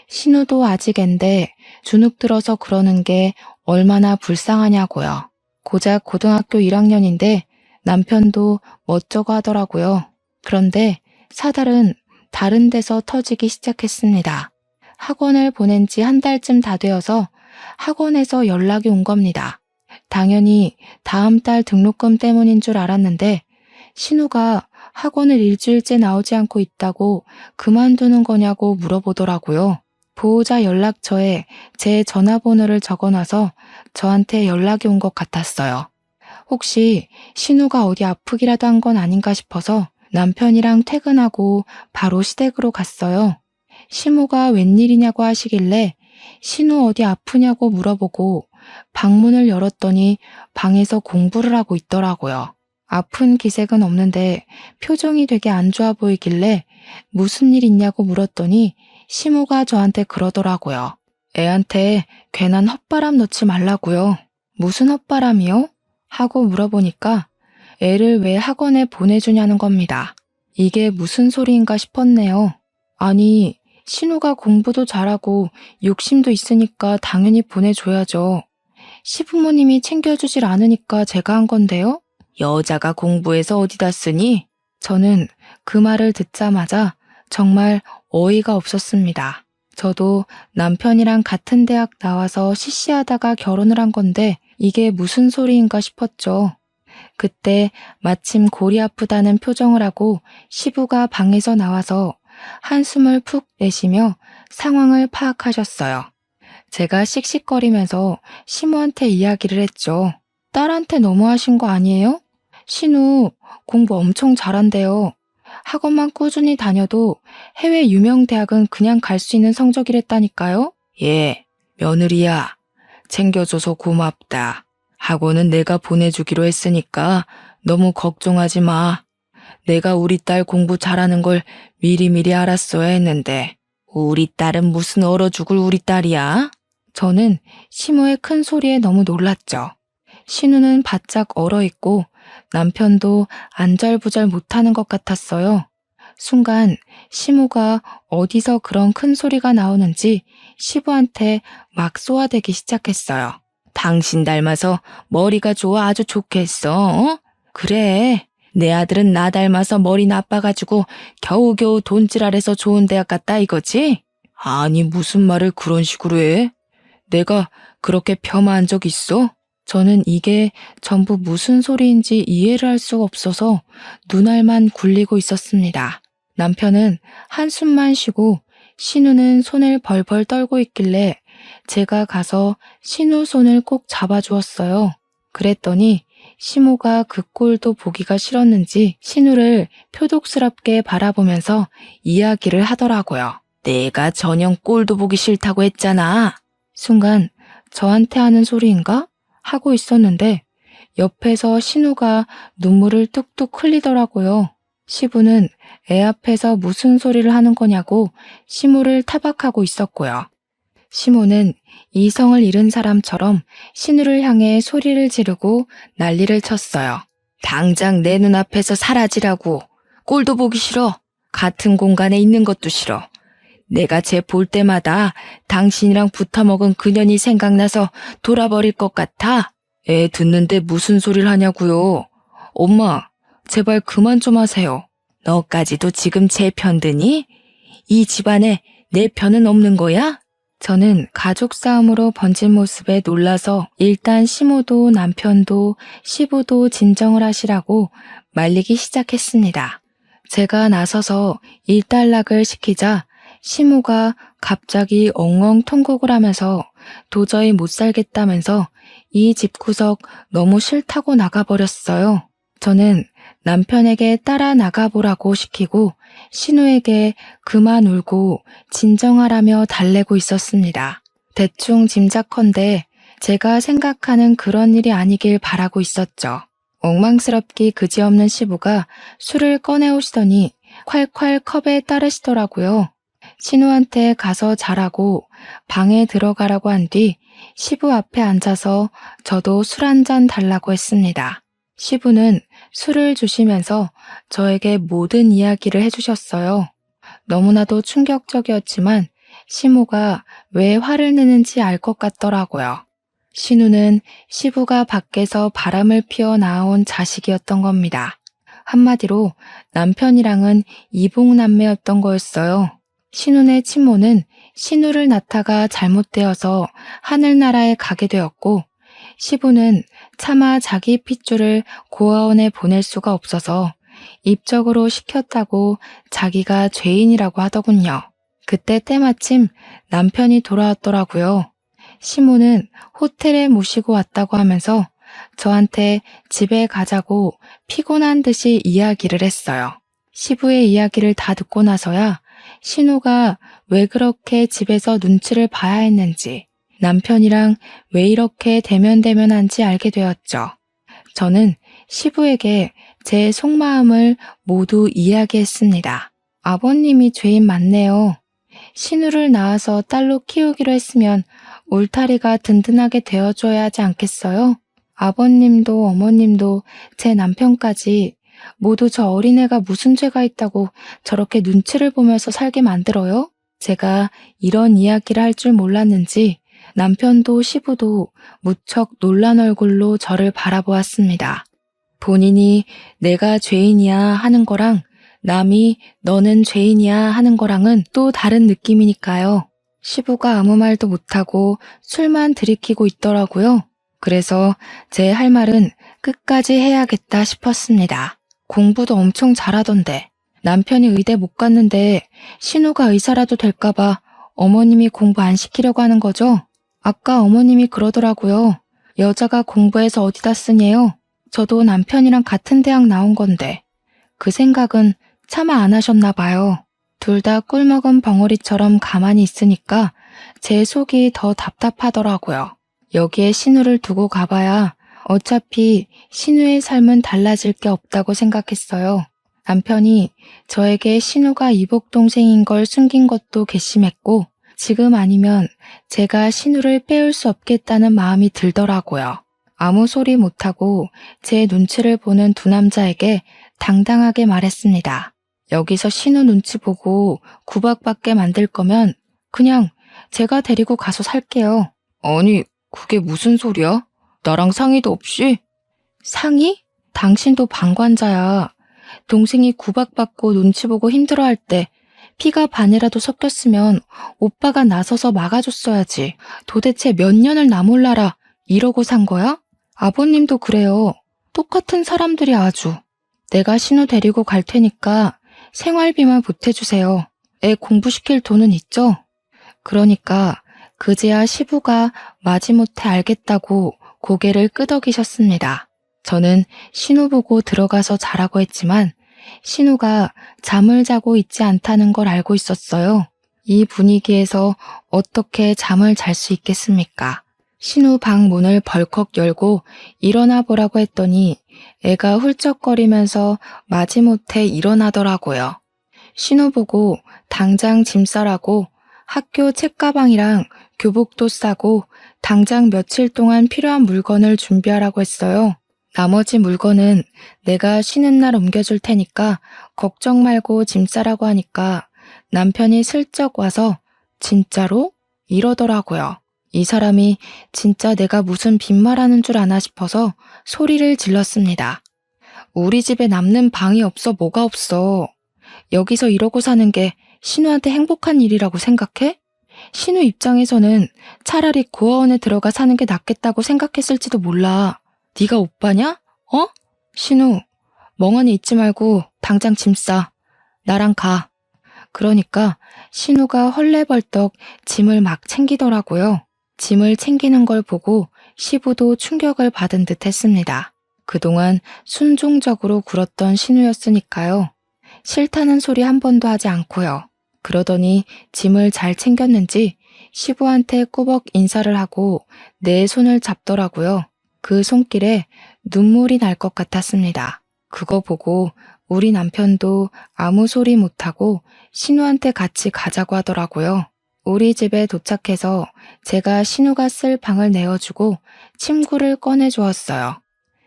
신우도 아직 앤데 주눅 들어서 그러는 게 얼마나 불쌍하냐고요. 고작 고등학교 1학년인데 남편도 멋쩍어 하더라고요. 그런데 사달은 다른 데서 터지기 시작했습니다. 학원을 보낸 지 한 달쯤 다 되어서 학원에서 연락이 온 겁니다. 당연히 다음 달 등록금 때문인 줄 알았는데 신우가 학원을 일주일째 나오지 않고 있다고 그만두는 거냐고 물어보더라고요. 보호자 연락처에 제 전화번호를 적어놔서 저한테 연락이 온 것 같았어요. 혹시 신우가 어디 아프기라도 한 건 아닌가 싶어서 남편이랑 퇴근하고 바로 시댁으로 갔어요. 시모가 웬일이냐고 하시길래 신우 어디 아프냐고 물어보고 방문을 열었더니 방에서 공부를 하고 있더라고요. 아픈 기색은 없는데 표정이 되게 안 좋아 보이길래 무슨 일 있냐고 물었더니 시모가 저한테 그러더라고요. 애한테 괜한 헛바람 넣지 말라고요. 무슨 헛바람이요? 하고 물어보니까 애를 왜 학원에 보내주냐는 겁니다. 이게 무슨 소리인가 싶었네요. 아니, 신우가 공부도 잘하고 욕심도 있으니까 당연히 보내줘야죠. 시부모님이 챙겨주질 않으니까 제가 한 건데요. 여자가 공부해서 어디다 쓰니? 저는 그 말을 듣자마자 정말 어이가 없었습니다. 저도 남편이랑 같은 대학 나와서 시시하다가 결혼을 한 건데 이게 무슨 소리인가 싶었죠. 그때 마침 골이 아프다는 표정을 하고 시부가 방에서 나와서 한숨을 푹 내쉬며 상황을 파악하셨어요. 제가 씩씩거리면서 시모한테 이야기를 했죠. 딸한테 너무하신 거 아니에요? 신우 공부 엄청 잘한대요. 학원만 꾸준히 다녀도 해외 유명 대학은 그냥 갈 수 있는 성적이랬다니까요. 예, 며느리야. 챙겨줘서 고맙다. 학원은 내가 보내주기로 했으니까 너무 걱정하지 마. 내가 우리 딸 공부 잘하는 걸 미리미리 알았어야 했는데 우리 딸은 무슨 얼어 죽을 우리 딸이야? 저는 시모의 큰 소리에 너무 놀랐죠. 신우는 바짝 얼어있고 남편도 안절부절 못하는 것 같았어요. 순간 시모가 어디서 그런 큰 소리가 나오는지 시부한테 막 쏘아대기 시작했어요. 당신 닮아서 머리가 좋아 아주 좋겠어. 어? 그래. 내 아들은 나 닮아서 머리 나빠가지고 겨우겨우 돈질알해서 좋은 대학 갔다 이거지? 아니, 무슨 말을 그런 식으로 해? 내가 그렇게 폄하한 적 있어? 저는 이게 전부 무슨 소리인지 이해를 할 수가 없어서 눈알만 굴리고 있었습니다. 남편은 한숨만 쉬고 신우는 손을 벌벌 떨고 있길래 제가 가서 신우 손을 꼭 잡아주었어요. 그랬더니 시모가 그 꼴도 보기가 싫었는지 신우를 표독스럽게 바라보면서 이야기를 하더라고요. 내가 전혀 꼴도 보기 싫다고 했잖아. 순간 저한테 하는 소리인가? 하고 있었는데 옆에서 신우가 눈물을 뚝뚝 흘리더라고요. 시부는 애 앞에서 무슨 소리를 하는 거냐고 시모를 타박하고 있었고요. 시모는 이성을 잃은 사람처럼 신우를 향해 소리를 지르고 난리를 쳤어요. 당장 내 눈앞에서 사라지라고. 꼴도 보기 싫어. 같은 공간에 있는 것도 싫어. 내가 쟤 볼 때마다 당신이랑 붙어먹은 그년이 생각나서 돌아버릴 것 같아. 애 듣는데 무슨 소리를 하냐고요. 엄마, 제발 그만 좀 하세요. 너까지도 지금 제 편드니? 이 집안에 내 편은 없는 거야? 저는 가족 싸움으로 번진 모습에 놀라서 일단 시모도 남편도 시부도 진정을 하시라고 말리기 시작했습니다. 제가 나서서 일단락을 시키자 시모가 갑자기 엉엉 통곡을 하면서 도저히 못 살겠다면서 이 집구석 너무 싫다고 나가버렸어요. 저는 남편에게 따라 나가보라고 시키고 신우에게 그만 울고 진정하라며 달래고 있었습니다. 대충 짐작컨대 제가 생각하는 그런 일이 아니길 바라고 있었죠. 엉망스럽기 그지없는 시부가 술을 꺼내오시더니 콸콸 컵에 따르시더라고요. 신우한테 가서 자라고 방에 들어가라고 한 뒤 시부 앞에 앉아서 저도 술 한 잔 달라고 했습니다. 시부는 술을 주시면서 저에게 모든 이야기를 해주셨어요. 너무나도 충격적이었지만 시모가 왜 화를 내는지 알 것 같더라고요. 신우는 시부가 밖에서 바람을 피워 낳아온 자식이었던 겁니다. 한마디로 남편이랑은 이복남매였던 거였어요. 신우네 친모는 신우를 낳다가 잘못되어서 하늘나라에 가게 되었고 시부는 차마 자기 핏줄을 고아원에 보낼 수가 없어서 입적으로 시켰다고 자기가 죄인이라고 하더군요. 그때 때마침 남편이 돌아왔더라고요. 시모는 호텔에 모시고 왔다고 하면서 저한테 집에 가자고 피곤한 듯이 이야기를 했어요. 시부의 이야기를 다 듣고 나서야 신우가 왜 그렇게 집에서 눈치를 봐야 했는지 남편이랑 왜 이렇게 대면대면한지 알게 되었죠. 저는 시부에게 제 속마음을 모두 이야기했습니다. 아버님이 죄인 맞네요. 신우를 낳아서 딸로 키우기로 했으면 울타리가 든든하게 되어줘야 하지 않겠어요? 아버님도 어머님도 제 남편까지 모두 저 어린애가 무슨 죄가 있다고 저렇게 눈치를 보면서 살게 만들어요? 제가 이런 이야기를 할 줄 몰랐는지 남편도 시부도 무척 놀란 얼굴로 저를 바라보았습니다. 본인이 내가 죄인이야 하는 거랑 남이 너는 죄인이야 하는 거랑은 또 다른 느낌이니까요. 시부가 아무 말도 못하고 술만 들이키고 있더라고요. 그래서 제 할 말은 끝까지 해야겠다 싶었습니다. 공부도 엄청 잘하던데 남편이 의대 못 갔는데 신우가 의사라도 될까봐 어머님이 공부 안 시키려고 하는 거죠? 아까 어머님이 그러더라고요. 여자가 공부해서 어디다 쓰냐요? 저도 남편이랑 같은 대학 나온 건데 그 생각은 차마 안 하셨나 봐요. 둘 다 꿀먹은 벙어리처럼 가만히 있으니까 제 속이 더 답답하더라고요. 여기에 신우를 두고 가봐야 어차피 신우의 삶은 달라질 게 없다고 생각했어요. 남편이 저에게 신우가 이복동생인 걸 숨긴 것도 괘씸했고 지금 아니면 제가 신우를 빼올 수 없겠다는 마음이 들더라고요. 아무 소리 못하고 제 눈치를 보는 두 남자에게 당당하게 말했습니다. 여기서 신우 눈치 보고 구박받게 만들 거면 그냥 제가 데리고 가서 살게요. 아니, 그게 무슨 소리야? 나랑 상의도 없이? 상의? 당신도 방관자야. 동생이 구박받고 눈치 보고 힘들어할 때 피가 반이라도 섞였으면 오빠가 나서서 막아줬어야지. 도대체 몇 년을 나 몰라라 이러고 산 거야? 아버님도 그래요. 똑같은 사람들이 아주. 내가 신우 데리고 갈 테니까 생활비만 보태주세요. 애 공부시킬 돈은 있죠? 그러니까 그제야 시부가 마지못해 알겠다고 고개를 끄덕이셨습니다. 저는 신우 보고 들어가서 자라고 했지만 신우가 잠을 자고 있지 않다는 걸 알고 있었어요. 이 분위기에서 어떻게 잠을 잘 수 있겠습니까? 신우 방 문을 벌컥 열고 일어나 보라고 했더니 애가 훌쩍거리면서 마지못해 일어나더라고요. 신우 보고 당장 짐 싸라고 학교 책가방이랑 교복도 싸고 당장 며칠 동안 필요한 물건을 준비하라고 했어요. 나머지 물건은 내가 쉬는 날 옮겨줄 테니까 걱정 말고 짐 싸라고 하니까 남편이 슬쩍 와서 진짜로? 이러더라고요. 이 사람이 진짜 내가 무슨 빈말하는 줄 아나 싶어서 소리를 질렀습니다. 우리 집에 남는 방이 없어 뭐가 없어. 여기서 이러고 사는 게 신우한테 행복한 일이라고 생각해? 신우 입장에서는 차라리 고아원에 들어가 사는 게 낫겠다고 생각했을지도 몰라. 네가 오빠냐? 어? 신우, 멍하니 있지 말고 당장 짐 싸. 나랑 가. 그러니까 신우가 헐레벌떡 짐을 막 챙기더라고요. 짐을 챙기는 걸 보고 시부도 충격을 받은 듯 했습니다. 그동안 순종적으로 굴었던 신우였으니까요. 싫다는 소리 한 번도 하지 않고요. 그러더니 짐을 잘 챙겼는지 시부한테 꾸벅 인사를 하고 내 손을 잡더라고요. 그 손길에 눈물이 날 것 같았습니다. 그거 보고 우리 남편도 아무 소리 못하고 신우한테 같이 가자고 하더라고요. 우리 집에 도착해서 제가 신우가 쓸 방을 내어주고 침구를 꺼내주었어요.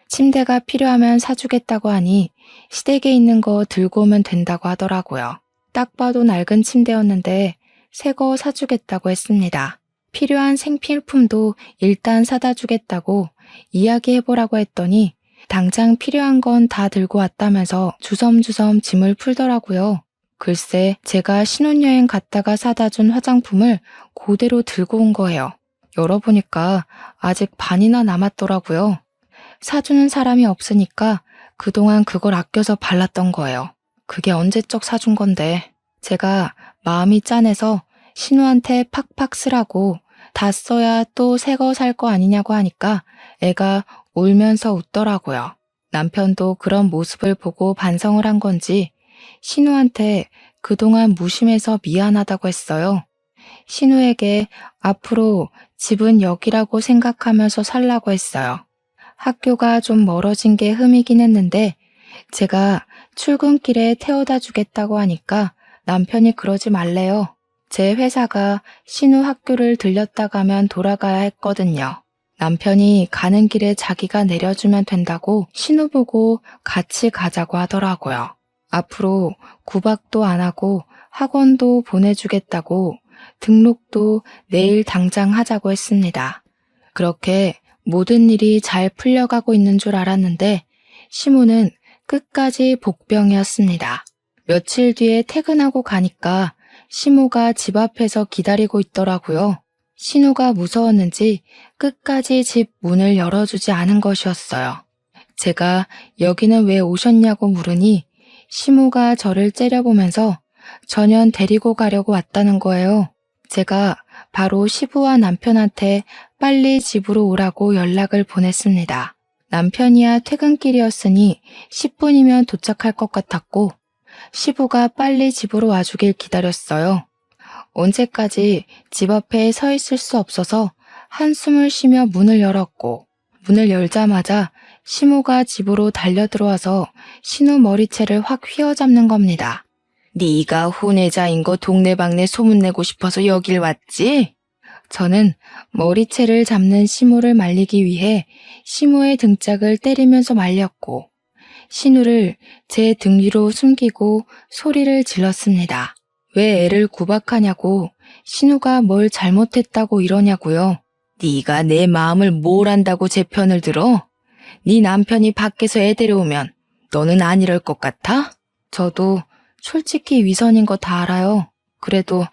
침대가 필요하면 사주겠다고 하니 시댁에 있는 거 들고 오면 된다고 하더라고요. 딱 봐도 낡은 침대였는데 새 거 사주겠다고 했습니다. 필요한 생필품도 일단 사다 주겠다고 이야기해보라고 했더니 당장 필요한 건 다 들고 왔다면서 주섬주섬 짐을 풀더라고요. 글쎄 제가 신혼여행 갔다가 사다 준 화장품을 그대로 들고 온 거예요. 열어보니까 아직 반이나 남았더라고요. 사주는 사람이 없으니까 그동안 그걸 아껴서 발랐던 거예요. 그게 언제적 사준 건데 제가 마음이 짠해서 신우한테 팍팍 쓰라고 다 써야 또 새 거 살 거 아니냐고 하니까 애가 울면서 웃더라고요. 남편도 그런 모습을 보고 반성을 한 건지 신우한테 그동안 무심해서 미안하다고 했어요. 신우에게 앞으로 집은 여기라고 생각하면서 살라고 했어요. 학교가 좀 멀어진 게 흠이긴 했는데 제가 출근길에 태워다 주겠다고 하니까 남편이 그러지 말래요. 제 회사가 신우 학교를 들렸다 가면 돌아가야 했거든요. 남편이 가는 길에 자기가 내려주면 된다고 신우 보고 같이 가자고 하더라고요. 앞으로 구박도 안 하고 학원도 보내주겠다고 등록도 내일 당장 하자고 했습니다. 그렇게 모든 일이 잘 풀려가고 있는 줄 알았는데 시모는 끝까지 복병이었습니다. 며칠 뒤에 퇴근하고 가니까 시모가 집 앞에서 기다리고 있더라고요. 신우가 무서웠는지 끝까지 집 문을 열어주지 않은 것이었어요. 제가 여기는 왜 오셨냐고 물으니 시모가 저를 째려보면서 전현 데리고 가려고 왔다는 거예요. 제가 바로 시부와 남편한테 빨리 집으로 오라고 연락을 보냈습니다. 남편이야 퇴근길이었으니 10분이면 도착할 것 같았고 시부가 빨리 집으로 와주길 기다렸어요. 언제까지 집 앞에 서 있을 수 없어서 한숨을 쉬며 문을 열었고 문을 열자마자 시모가 집으로 달려들어와서 신우 머리채를 확 휘어잡는 겁니다. 네가 혼외자인 거 동네방네 소문내고 싶어서 여길 왔지? 저는 머리채를 잡는 시모를 말리기 위해 시모의 등짝을 때리면서 말렸고 신우를 제 등 위로 숨기고 소리를 질렀습니다. 왜 애를 구박하냐고, 신우가 뭘 잘못했다고 이러냐고요. 네가 내 마음을 뭘 안다고 제 편을 들어? 네 남편이 밖에서 애 데려오면 너는 안 이럴 것 같아? 저도 솔직히 위선인 거 다 알아요. 그래도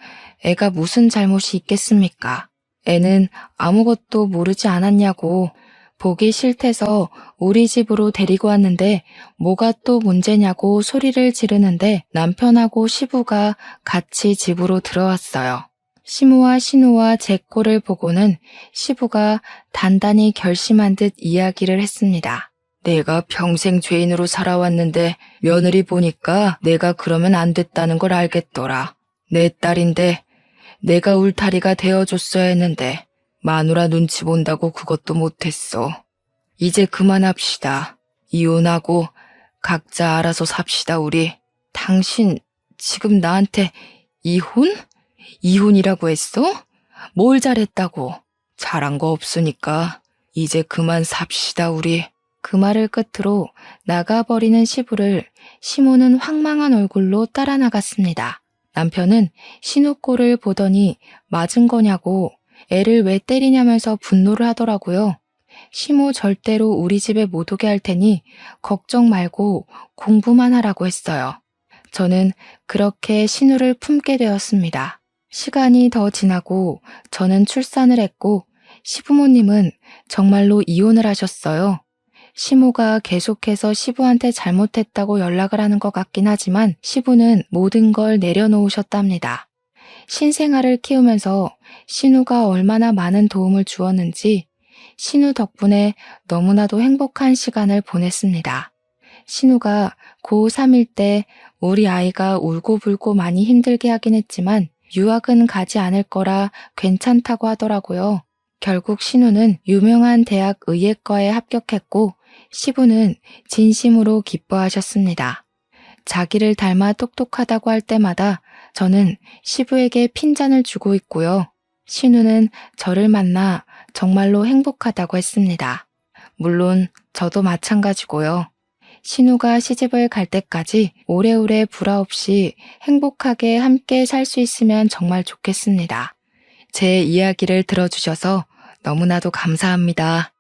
애가 무슨 잘못이 있겠습니까? 애는 아무것도 모르지 않았냐고. 보기 싫대서 우리 집으로 데리고 왔는데 뭐가 또 문제냐고 소리를 지르는데 남편하고 시부가 같이 집으로 들어왔어요. 시무와 신우와 제 꼴을 보고는 시부가 단단히 결심한 듯 이야기를 했습니다. 내가 평생 죄인으로 살아왔는데 며느리 보니까 내가 그러면 안 됐다는 걸 알겠더라. 내 딸인데 내가 울타리가 되어줬어야 했는데 마누라 눈치 본다고 그것도 못했어. 이제 그만합시다. 이혼하고 각자 알아서 삽시다 우리. 당신 지금 나한테 이혼? 이혼이라고 했어? 뭘 잘했다고? 잘한 거 없으니까 이제 그만 삽시다 우리. 그 말을 끝으로 나가버리는 시부를 시모는 황망한 얼굴로 따라 나갔습니다. 남편은 신우 꼴을 보더니 맞은 거냐고 애를 왜 때리냐면서 분노를 하더라고요. 시모 절대로 우리 집에 못 오게 할 테니 걱정 말고 공부만 하라고 했어요. 저는 그렇게 신우를 품게 되었습니다. 시간이 더 지나고 저는 출산을 했고 시부모님은 정말로 이혼을 하셨어요. 시모가 계속해서 시부한테 잘못했다고 연락을 하는 것 같긴 하지만 시부는 모든 걸 내려놓으셨답니다. 신생아를 키우면서 신우가 얼마나 많은 도움을 주었는지 신우 덕분에 너무나도 행복한 시간을 보냈습니다. 신우가 고3일 때 우리 아이가 울고불고 많이 힘들게 하긴 했지만 유학은 가지 않을 거라 괜찮다고 하더라고요. 결국 신우는 유명한 대학 의예과에 합격했고 시부는 진심으로 기뻐하셨습니다. 자기를 닮아 똑똑하다고 할 때마다 저는 시부에게 핀잔을 주고 있고요. 신우는 저를 만나 정말로 행복하다고 했습니다. 물론 저도 마찬가지고요. 신우가 시집을 갈 때까지 오래오래 불화 없이 행복하게 함께 살 수 있으면 정말 좋겠습니다. 제 이야기를 들어주셔서 너무나도 감사합니다.